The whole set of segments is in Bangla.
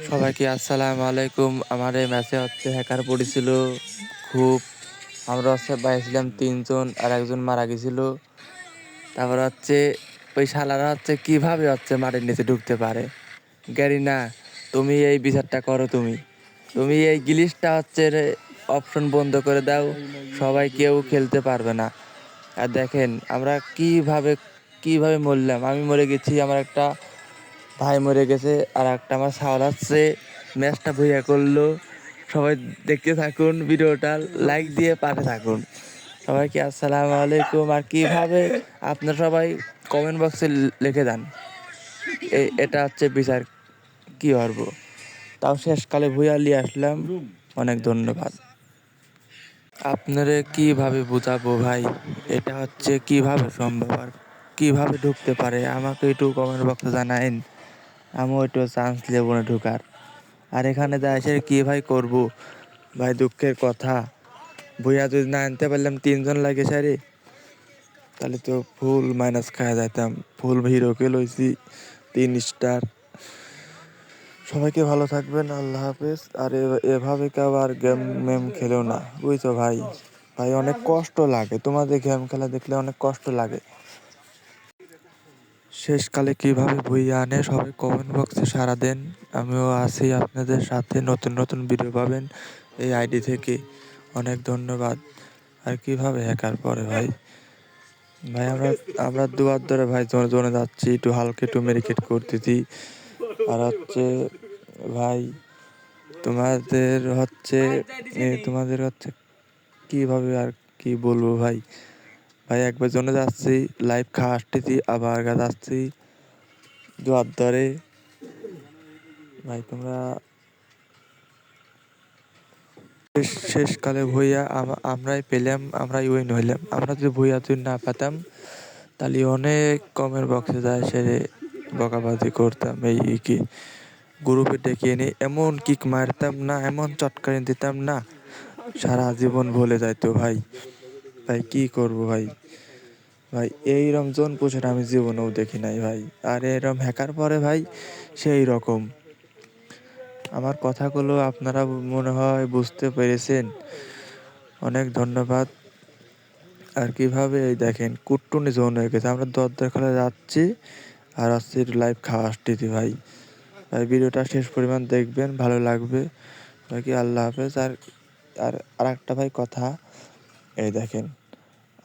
সবাইকে আসসালামু আলাইকুম। আমার এই ম্যাচে হ্যাকার পড়েছিল খুব। আমরা বাইছিলাম 3 জন আর একজন মারা গেছিল। তারপর ওই শালারা কিভাবে মাটির নিচে ঢুকতে পারে। গ্যারি না, তুমি এই বিচারটা করো। তুমি এই গ্লিচটা অপশন বন্ধ করে দাও, সবাই কেউ খেলতে পারবে না। আর দেখেন আমরা কিভাবে মরলাম। আমি মরে গেছি, আমার একটা ভাই মরে গেছে, আর একটা আমার সাওয়াল ম্যাচটা ভুইয়া করলো। সবাই দেখতে থাকুন, ভিডিওটা লাইক দিয়ে পাশে থাকুন। সবাইকে আসসালামু আলাইকুম। আর কিভাবে আপনারা সবাই কমেন্ট বক্সে লিখে দেন এটা বিচার কি করবো। তাও শেষকালে ভুইয়া নিয়ে আসলাম। অনেক ধন্যবাদ। আপনারা কিভাবে বুঝাবো ভাই, এটা কিভাবে সম্ভব আর কিভাবে ঢুকতে পারে, আমাকে একটু কমেন্ট বক্সে জানাইন। আমিও একটু চান্স নেবো না ঢুকার। আর এখানে এসে কি ভাই করবো ভাই, দুঃখের কথা। ভুইয়া যদি না আনতে পারলাম, 3 জন লাগে সারি, তাহলে তো ফুল মাইনাস খাওয়া যাইতাম। ফুল হিরোকে লইছি 3 স্টার। সবাইকে ভালো থাকবেন, আল্লাহ হাফেজ। আর এভাবে কেউ আর গেম খেলেও না, বুঝছো ভাই। ভাই অনেক কষ্ট লাগে, তোমাদের গেম খেলা দেখলে অনেক কষ্ট লাগে। শেষকালে কিভাবে ভুইয়া আনে সবাই কমেন্ট বক্সে সাড়া দেন। আমিও আছি আপনাদের সাথে। নতুন নতুন ভিডিও পাবেন এই আইডি থেকে। অনেক ধন্যবাদ। আর কিভাবে হ্যাকার পরে ভাই, আমরা দুয়ার ধরে ভাই জোনে যাচ্ছি, একটু হালকা একটু মেডিকেট করতেছি। আর ভাই তোমাদের কিভাবে আর কি বলবো ভাই। ভাই একবার জন্য যাচ্ছি, লাইভ খাওয়া আসতেছি, আবার যাচ্ছি দুয়ার ধরে। ভাই তোমরা শেষকালে ভুইয়া আমরাই পেলাম, আমরাই উইন হইলাম। আমরা যদি ভুইয়া যদি না পেতাম, তাহলে অনেক কমের বক্সে যায় সেরে বকাবাজি করতাম। এই কি গ্রুপে ডেকে এনে এমন কিক মারতাম না, এমন চটকানি দিতাম না, সারা জীবন ভুলে যাইতো ভাই। ভাই কি করবো ভাই। ভাই এইরকম জোন পুষের আমি জীবনেও দেখি নাই ভাই। আর এরকম হ্যাকার পরে ভাই সেই রকম। আমার কথাগুলো আপনারা মনে হয় বুঝতে পেরেছেন। অনেক ধন্যবাদ। আর কিভাবে এই দেখেন কুট্টুনি জোন হয়ে গেছে, আমরা দরজার খেলা যাচ্ছি আর লাইভ খাওয়া আসতেছি ভাই। ভাই ভিডিওটা শেষ পরিমাণ দেখবেন, ভালো লাগবে। বাকি আল্লাহ হাফেজ। আর একটা ভাই কথা, এই দেখেন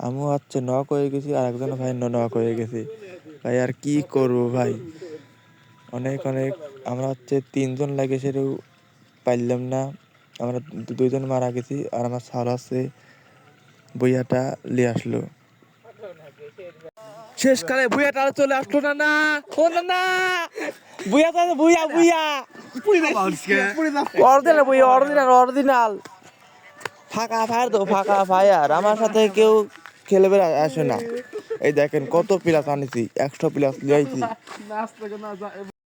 আমিও নক হয়ে গেছি, আর একজন ভাই নক হয়ে গেছি ভাই। আর কি করবো ভাই, অনেক আমরা 3 জন লাগে সেটাও পারলাম না। আমরা 2 জন মারা গেছি, আর আমার সাল বইয়াটা নিয়ে আসলো। শেষকালে ভুইয়াটা চলে আসলো না। না ও না না, ভুইয়া অরিজিনাল ফাঁকা ফায়ার। আমার সাথে কেউ খেলবে আসে না। এই দেখেন কত প্লাস আনিছি, 100 প্লাস লিয়েছি।